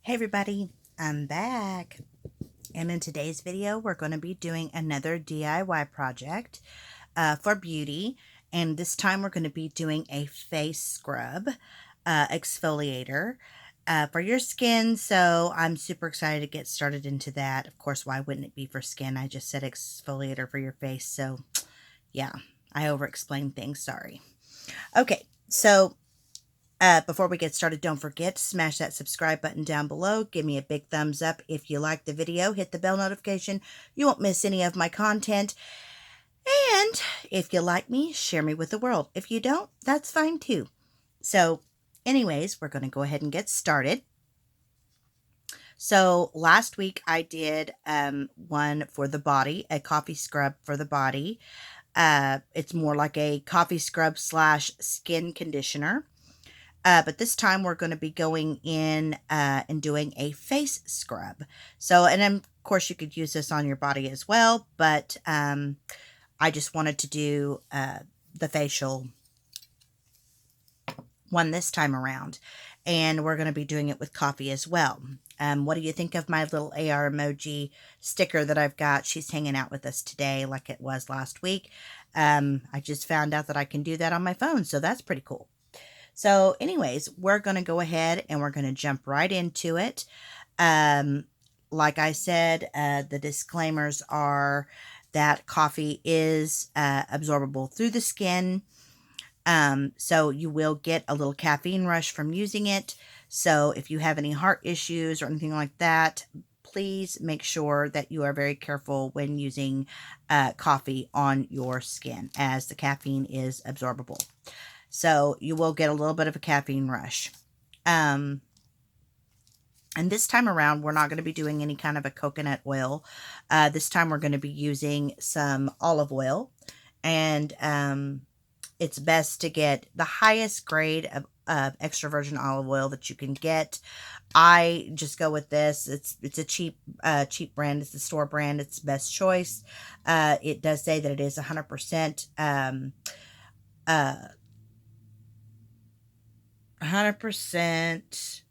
Hey everybody, I'm back, and in today's video we're going to be doing another DIY project for beauty, and this time we're going to be doing a face scrub exfoliator for your skin. So I'm super excited to get started into that. Of course, why wouldn't it be for skin? I just said exfoliator for your face, so yeah, I over-explained things, sorry. Okay, so before we get started, don't forget to smash that subscribe button down below. Give me a big thumbs up if you like the video. Hit the bell notification. You won't miss any of my content. And if you like me, share me with the world. If you don't, that's fine too. So anyways, we're going to go ahead and get started. So last week I did one for the body, a coffee scrub for the body. It's more like a coffee scrub slash skin conditioner. But this time we're going to be going in and doing a face scrub. So, and then, of course, you could use this on your body as well, but I just wanted to do the facial one this time around. And we're going to be doing it with coffee as well. What do you think of my little AR emoji sticker that I've got? She's hanging out with us today like it was last week. I just found out that I can do that on my phone, so that's pretty cool. So anyways, we're going to go ahead and we're going to jump right into it. Like I said, the disclaimers are that coffee is absorbable through the skin. So you will get a little caffeine rush from using it. So if you have any heart issues or anything like that, please make sure that you are very careful when using coffee on your skin, as the caffeine is absorbable. So you will get a little bit of a caffeine rush. And this time around, we're not going to be doing any kind of a coconut oil. This time we're going to be using some olive oil. And it's best to get the highest grade of extra virgin olive oil that you can get. I just go with this. It's a cheap brand. It's the store brand. It's the best choice. It does say that it is 100% 100%,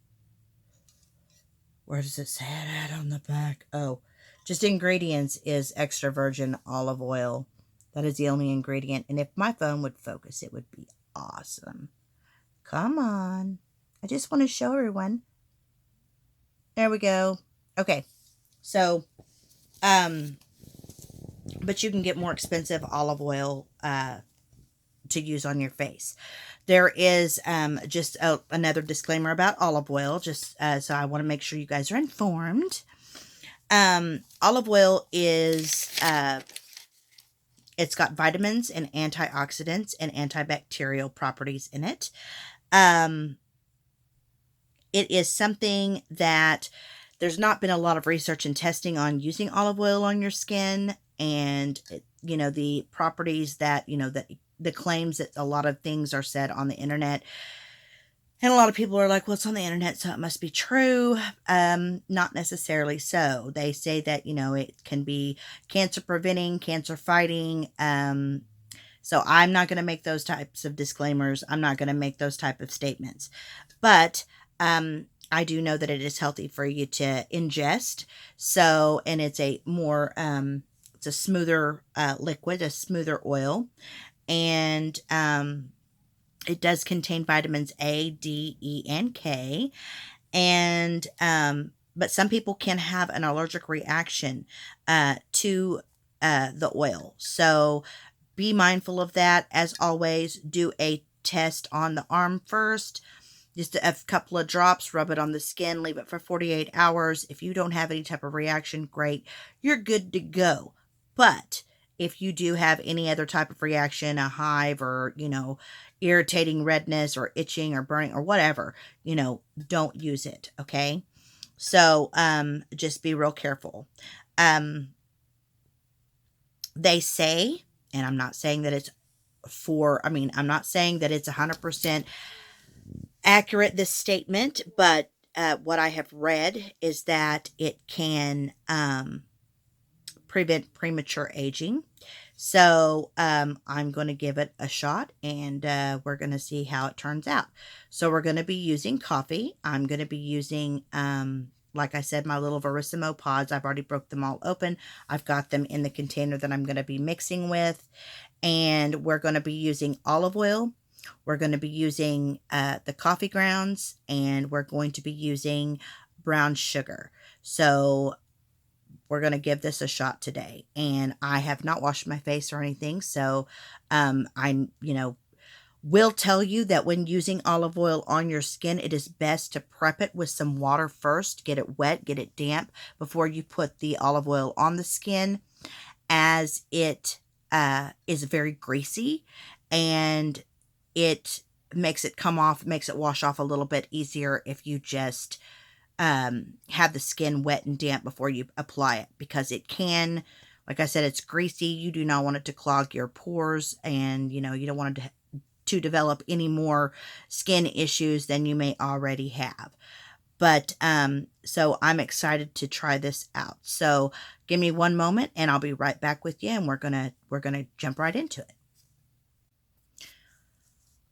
where does it say it at on the back? Oh, just ingredients is extra virgin olive oil. That is the only ingredient. And if my phone would focus, it would be awesome. Come on. I just want to show everyone. There we go. Okay. So, but you can get more expensive olive oil to use on your face. There is just another disclaimer about olive oil, just so I want to make sure you guys are informed. Olive oil is, it's got vitamins and antioxidants and antibacterial properties in it. It is something that there's not been a lot of research and testing on using olive oil on your skin, and you know, the properties that, you know, that the claims that a lot of things are said on the internet. And a lot of people are like, well, it's on the internet, so it must be true. Not necessarily so. They say that, you know, it can be cancer preventing, cancer fighting. So I'm not going to make those types of disclaimers. I'm not going to make those type of statements. But I do know that it is healthy for you to ingest. So, and it's a more, it's a smoother liquid, a smoother oil. And it does contain vitamins A, D, E, and K. And but some people can have an allergic reaction to the oil. So be mindful of that. As always, do a test on the arm first. Just a couple of drops, rub it on the skin, leave it for 48 hours. If you don't have any type of reaction, great. You're good to go. But if you do have any other type of reaction, a hive or, you know, irritating redness or itching or burning or whatever, you know, don't use it. Okay. So, just be real careful. They say, and I'm not saying that it's I'm not saying that it's 100% accurate, this statement, but what I have read is that it can prevent premature aging. So I'm going to give it a shot, and we're going to see how it turns out. So we're going to be using coffee. I'm going to be using, like I said, my little VERISMO pods. I've already broke them all open. I've got them in the container that I'm going to be mixing with. And we're going to be using olive oil. We're going to be using the coffee grounds, and we're going to be using brown sugar. So we're going to give this a shot today. And I have not washed my face or anything. So will tell you that when using olive oil on your skin, it is best to prep it with some water first, get it wet, get it damp before you put the olive oil on the skin, as it is very greasy, and it makes it come off, makes it wash off a little bit easier if you just have the skin wet and damp before you apply it, because it can, like I said, it's greasy. You do not want it to clog your pores, and you don't want it to develop any more skin issues than you may already have. But so I'm excited to try this out. So give me one moment and I'll be right back with you, and we're gonna jump right into it.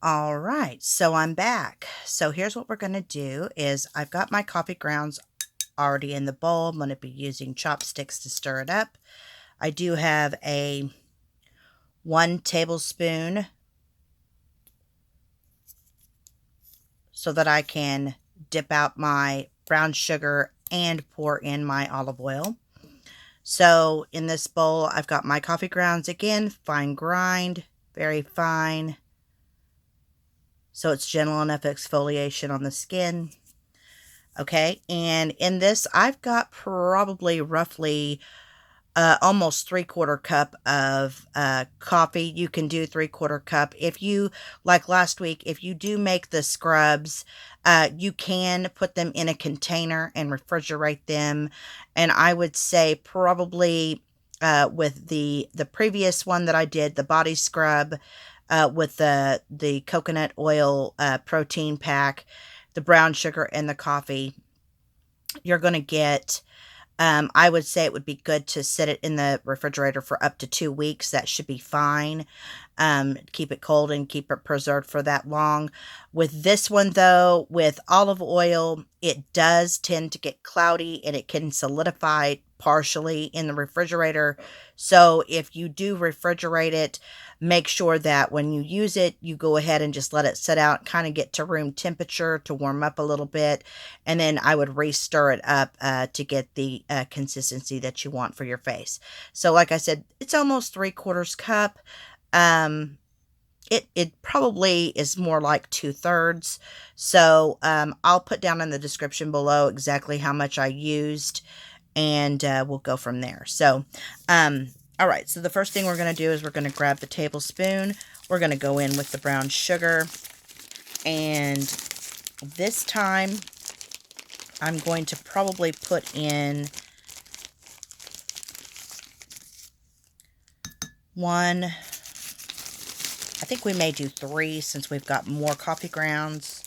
All right, so I'm back. So here's what we're gonna do is I've got my coffee grounds already in the bowl. I'm gonna be using chopsticks to stir it up. I do have a 1 tablespoon so that I can dip out my brown sugar and pour in my olive oil. So in this bowl, I've got my coffee grounds, again, fine grind, very fine, so it's gentle enough exfoliation on the skin. Okay, and in this, I've got probably roughly almost 3/4 cup of coffee. You can do 3/4 cup. If you, like last week, if you do make the scrubs, you can put them in a container and refrigerate them. And I would say probably with the previous one that I did, the body scrub, with the coconut oil protein pack, the brown sugar, and the coffee, you're going to get, I would say it would be good to sit it in the refrigerator for up to 2 weeks. That should be fine. Keep it cold and keep it preserved for that long. With this one, though, with olive oil, it does tend to get cloudy and it can solidify partially in the refrigerator. So if you do refrigerate it, make sure that when you use it, you go ahead and just let it sit out, kind of get to room temperature to warm up a little bit. And then I would re-stir it up to get the consistency that you want for your face. So like I said, it's almost 3/4 cup. It probably is more like 2/3. So I'll put down in the description below exactly how much I used, and we'll go from there. So all right, so the first thing we're going to do is we're going to grab the tablespoon. We're going to go in with the brown sugar, and this time I'm going to probably put in 1, I think we may do 3 since we've got more coffee grounds.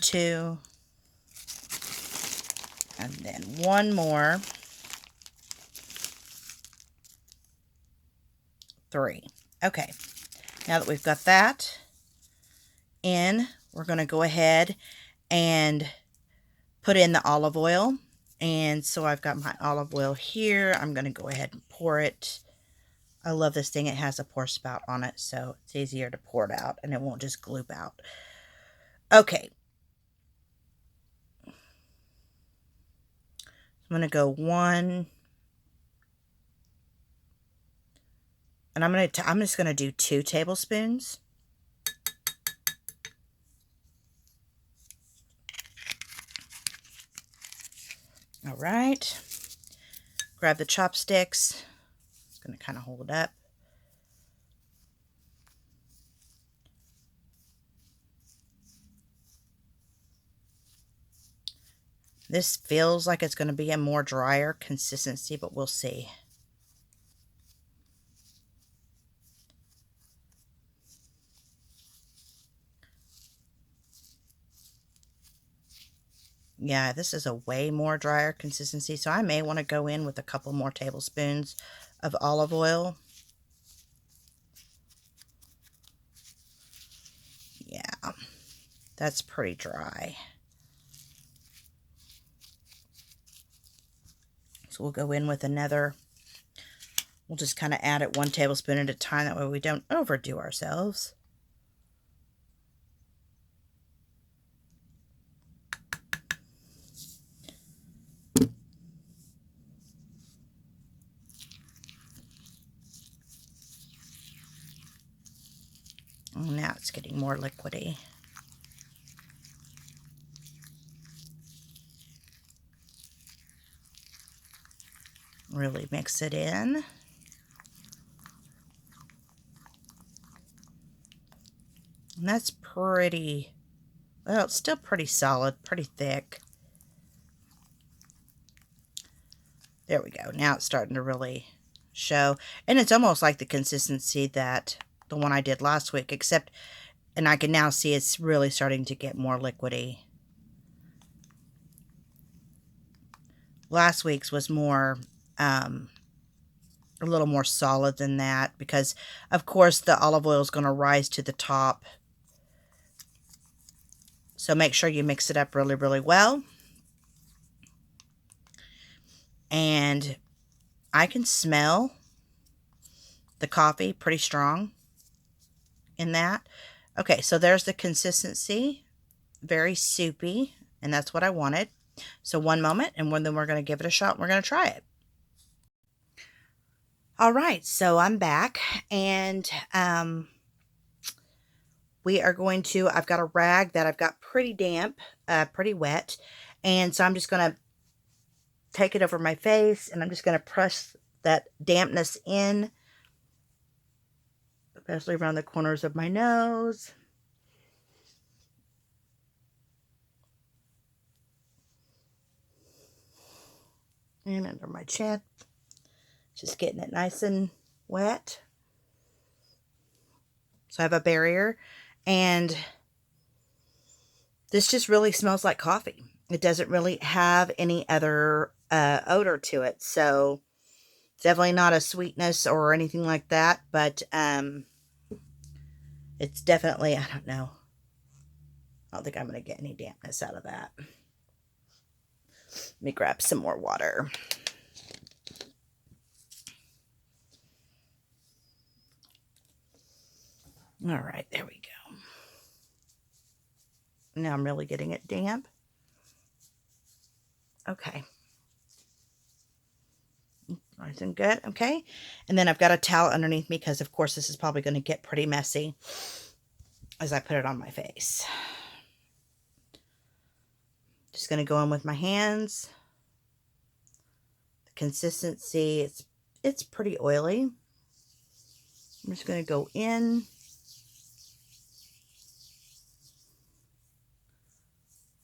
2, and then 1 more. 3. Okay, now that we've got that in, we're going to go ahead and put in the olive oil. And so I've got my olive oil here. I'm going to go ahead and pour it. I love this thing. It has a pour spout on it, so it's easier to pour it out and it won't just gloop out. Okay. I'm going to go 1. And I'm just going to do 2 tablespoons. All right. Grab the chopsticks. It's going to kind of hold it up. This feels like it's going to be a more drier consistency, but we'll see. Yeah, this is a way more drier consistency, so I may want to go in with a couple more tablespoons of olive oil. Yeah, that's pretty dry. So we'll go in with another. We'll just kind of add it 1 tablespoon at a time. That way we don't overdo ourselves. Now it's getting more liquidy. Really mix it in. And that's pretty, well, it's still pretty solid, pretty thick. There we go. Now it's starting to really show. And it's almost like the consistency that the one I did last week, except, and I can now see it's really starting to get more liquidy. Last week's was more, a little more solid than that, because of course the olive oil is going to rise to the top. So make sure you mix it up really, really well. And I can smell the coffee pretty strong in that. Okay, so there's the consistency. Very soupy, and that's what I wanted. So one moment, and then we're going to give it a shot. We're going to try it. All right, so I'm back, and we are going to, I've got a rag that I've got pretty damp, pretty wet, and so I'm just going to take it over my face, and I'm just going to press that dampness in, especially around the corners of my nose. And under my chin. Just getting it nice and wet. So I have a barrier, and this just really smells like coffee. It doesn't really have any other odor to it, so it's definitely not a sweetness or anything like that, but it's definitely, I don't know. I don't think I'm going to get any dampness out of that. Let me grab some more water. All right, there we go. Now I'm really getting it damp. Okay. Nice and good. Okay. And then I've got a towel underneath me because, of course, this is probably going to get pretty messy as I put it on my face. Just going to go in with my hands. The consistency, it's pretty oily. I'm just going to go in.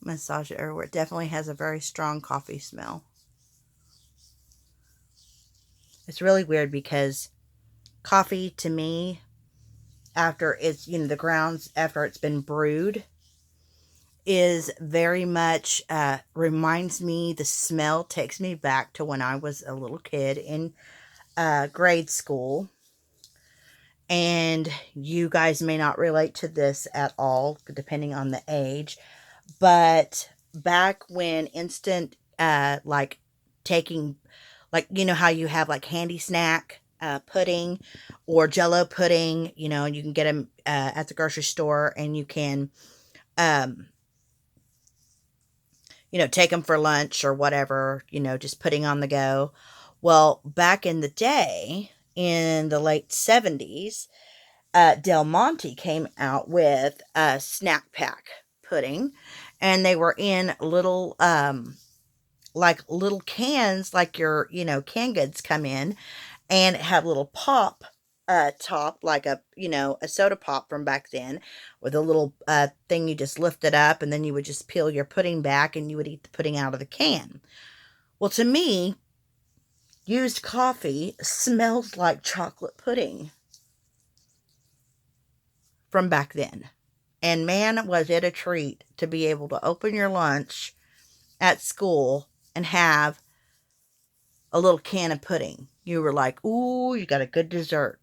Massage it everywhere. It definitely has a very strong coffee smell. It's really weird because coffee to me, after it's, you know, the grounds, after it's been brewed, is very much, reminds me, the smell takes me back to when I was a little kid in grade school. And you guys may not relate to this at all, depending on the age. But back when instant, like taking, like, you know how you have like handy snack pudding or Jello pudding, you know, and you can get them at the grocery store, and you can, you know, take them for lunch or whatever, you know, just putting on the go. Well, back in the day, in the late 70s, Del Monte came out with a snack pack pudding, and they were in little, like little cans, like your, you know, canned goods come in, and it had little pop top, like a, you know, a soda pop from back then, with a little thing you just lifted up, and then you would just peel your pudding back, and you would eat the pudding out of the can. Well, to me, used coffee smells like chocolate pudding from back then. And man, was it a treat to be able to open your lunch at school and have a little can of pudding. You were like, ooh, you got a good dessert.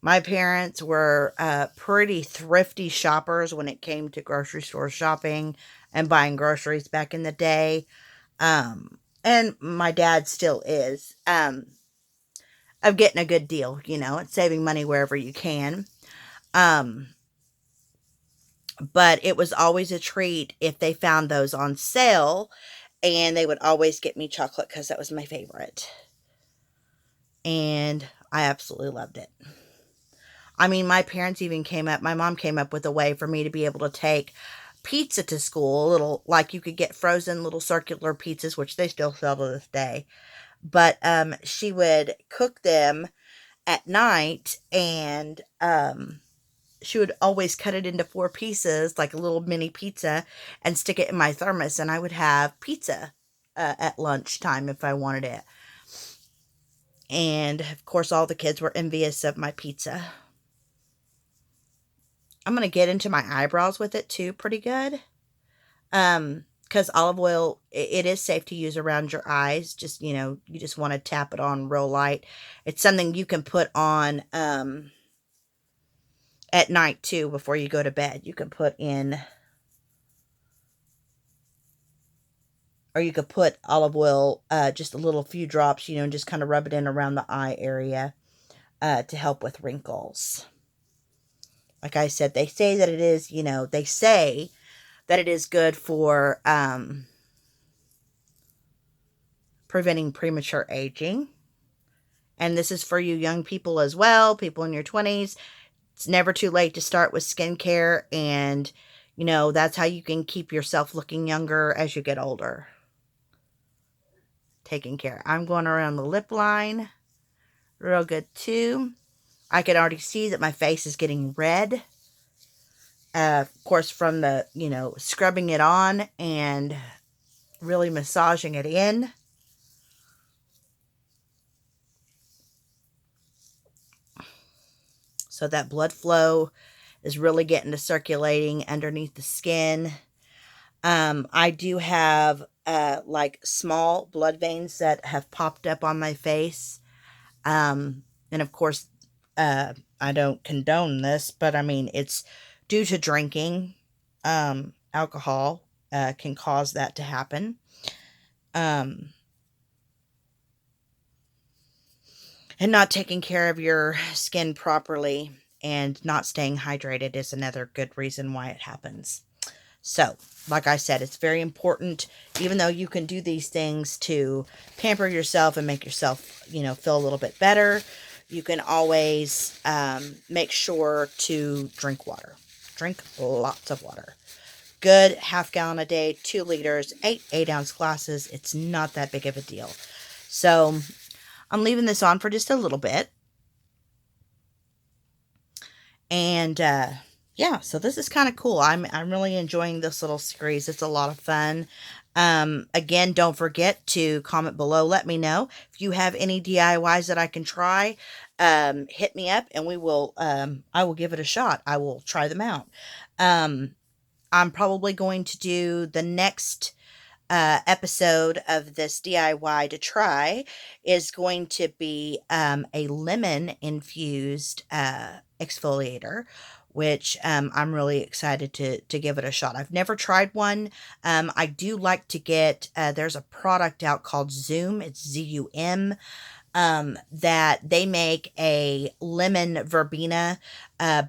My parents were pretty thrifty shoppers when it came to grocery store shopping and buying groceries back in the day. And my dad still is, of getting a good deal, and saving money wherever you can. Um, but it was always a treat if they found those on sale, and they would always get me chocolate because that was my favorite. And I absolutely loved it. I mean, my mom came up with a way for me to be able to take pizza to school, like you could get frozen little circular pizzas, which they still sell to this day. But she would cook them at night, and she would always cut it into 4 pieces, like a little mini pizza, and stick it in my thermos, and I would have pizza at lunchtime if I wanted it. And of course, all the kids were envious of my pizza. I'm going to get into my eyebrows with it too pretty good. Because olive oil, it is safe to use around your eyes. Just, you just want to tap it on real light. It's something you can put on at night too before you go to bed. You can put in, or you could put olive oil, just a little few drops, and just kind of rub it in around the eye area to help with wrinkles. Like I said, they say that it is, they say that it is good for preventing premature aging. And this is for you young people as well, people in your 20s. It's never too late to start with skincare, and, that's how you can keep yourself looking younger as you get older. Taking care. I'm going around the lip line real good too. I can already see that my face is getting red. Of course, from the, scrubbing it on and really massaging it in. So that blood flow is really getting to circulating underneath the skin. I do have like small blood veins that have popped up on my face. And of course, I don't condone this, but I mean, it's due to drinking. Alcohol can cause that to happen. And not taking care of your skin properly and not staying hydrated is another good reason why it happens. So, like I said, it's very important, even though you can do these things to pamper yourself and make yourself, feel a little bit better. You can always make sure to drink water. Drink lots of water. Good 1/2 gallon a day, 2 liters, 8-ounce glasses. It's not that big of a deal. So, I'm leaving this on for just a little bit. And, yeah, so this is kind of cool. I'm really enjoying this little series. It's a lot of fun. Again, don't forget to comment below. Let me know if you have any DIYs that I can try. Hit me up, and I will give it a shot. I will try them out. I'm probably going to do the next episode of this DIY to try is going to be a lemon infused exfoliator, which I'm really excited to give it a shot. I've never tried one. I do like to get, there's a product out called Zoom. It's ZUM. That they make a lemon verbena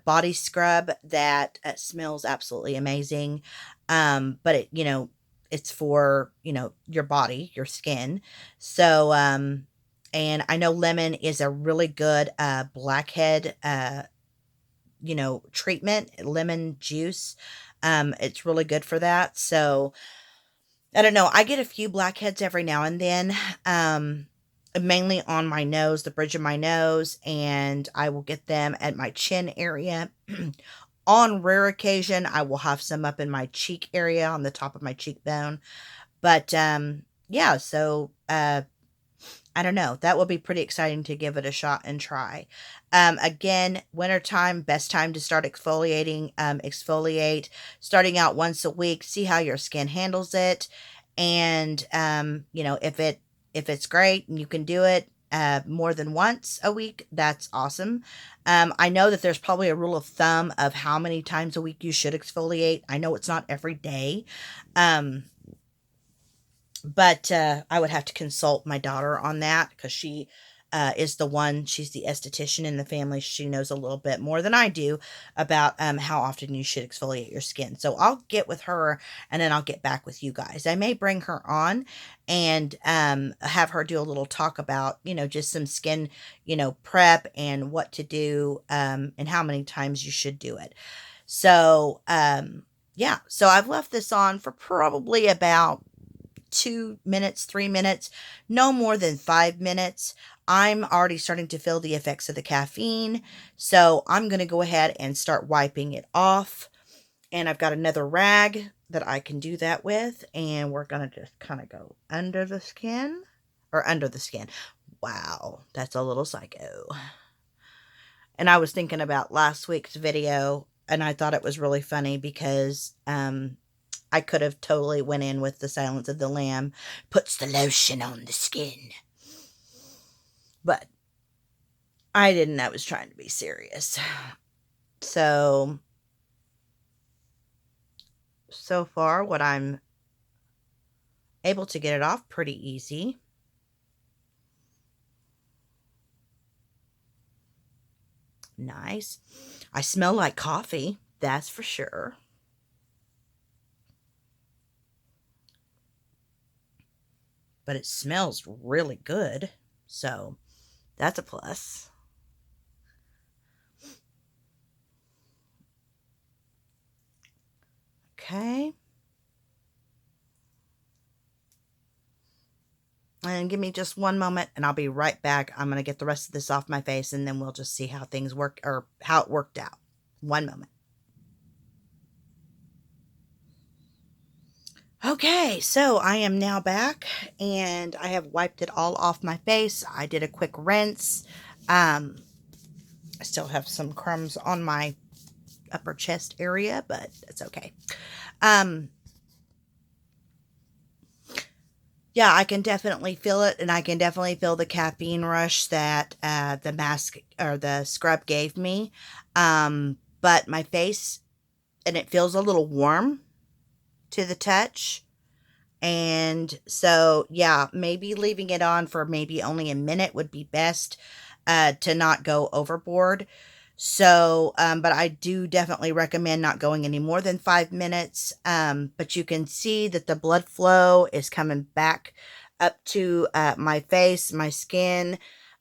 body scrub that smells absolutely amazing. But it's for, your body, your skin. So, and I know lemon is a really good blackhead, treatment, lemon juice. It's really good for that. So, I don't know. I get a few blackheads every now and then. Mainly on my nose, the bridge of my nose, and I will get them at my chin area. On rare occasion, I will have some up in my cheek area, on the top of my cheekbone. But, yeah, so, I don't know. That will be pretty exciting to give it a shot and try. Again, wintertime, best time to start exfoliating. Exfoliate, starting out once a week. See how your skin handles it. And, you know, if it's great and you can do it more than once a week, that's awesome. I know that there's probably a rule of thumb of how many times a week you should exfoliate. I know it's not every day. But I would have to consult my daughter on that because she is the one, she's the esthetician in the family. She knows a little bit more than I do about how often you should exfoliate your skin. So I'll get with her and then I'll get back with you guys. I may bring her on and have her do a little talk about, you know, just some skin, you know, prep and what to do and how many times you should do it. So, yeah, so I've left this on for probably about 2 minutes, 3 minutes, no more than 5 minutes. I'm already starting to feel the effects of the caffeine. So I'm going to go ahead and start wiping it off. And I've got another rag that I can do that with. And we're going to just kind of go under the skin or under the skin. Wow, that's a little psycho. And I was thinking about last week's video and I thought it was really funny because, I could have totally went in with the Silence of the Lamb, puts the lotion on the skin. But I didn't. I was trying to be serious. So far, what I'm able to get it off pretty easy. Nice. I smell like coffee, that's for sure. But it smells really good. So that's a plus. Okay. And give me just one moment and I'll be right back. I'm going to get the rest of this off my face and then we'll just see how things work or how it worked out. One moment. Okay, so I am now back and I have wiped it all off my face. I did a quick rinse. I still have some crumbs on my upper chest area, but it's okay. Yeah, I can definitely feel it, and I can definitely feel the caffeine rush that the mask or the scrub gave me. But my face, and it feels a little warm to the touch. And so, yeah, maybe leaving it on for maybe only a minute would be best to not go overboard. So, but I do definitely recommend not going any more than 5 minutes. But you can see that the blood flow is coming back up to my face. My skin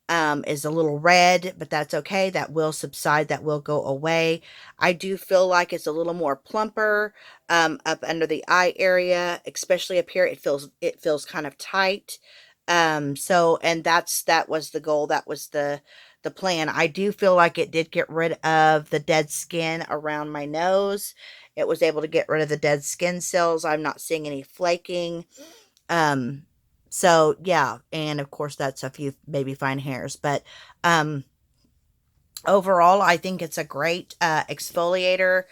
is a little red, but that's okay. That will subside. That will go away. I do feel like it's a little more plumper up under the eye area, especially up here. It feels kind of tight. So, and that was the goal. That was the plan. I do feel like it did get rid of the dead skin around my nose. It was able to get rid of the dead skin cells. I'm not seeing any flaking. So yeah, and of course that's a few maybe fine hairs, but overall I think it's a great exfoliator.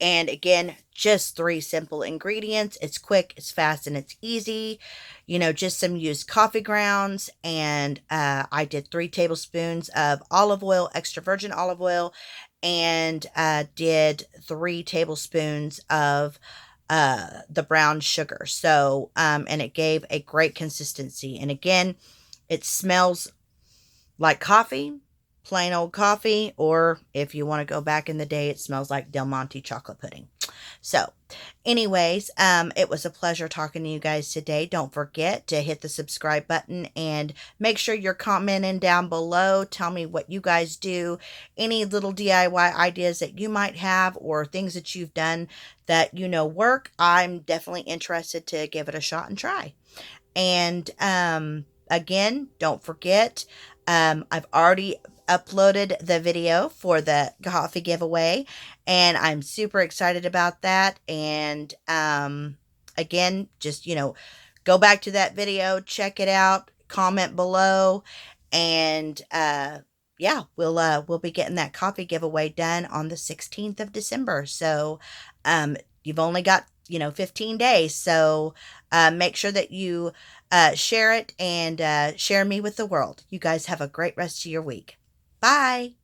And again, just 3 simple ingredients. It's quick, it's fast, and it's easy. You know, just some used coffee grounds. And I did 3 tablespoons of olive oil, extra virgin olive oil, and did 3 tablespoons of the brown sugar. So, and it gave a great consistency. And again, it smells like coffee, plain old coffee, or if you want to go back in the day, it smells like Del Monte chocolate pudding. So, anyways, it was a pleasure talking to you guys today. Don't forget to hit the subscribe button and make sure you're commenting down below. Tell me what you guys do, any little DIY ideas that you might have, or things that you've done that you know work. I'm definitely interested to give it a shot and try. And again, don't forget, I've already uploaded the video for the coffee giveaway, and I'm super excited about that. And again, just, you know, go back to that video, check it out, comment below, and yeah, we'll be getting that coffee giveaway done on the 16th of December. So you've only got 15 days. So make sure that you share it and share me with the world. You guys have a great rest of your week. Bye.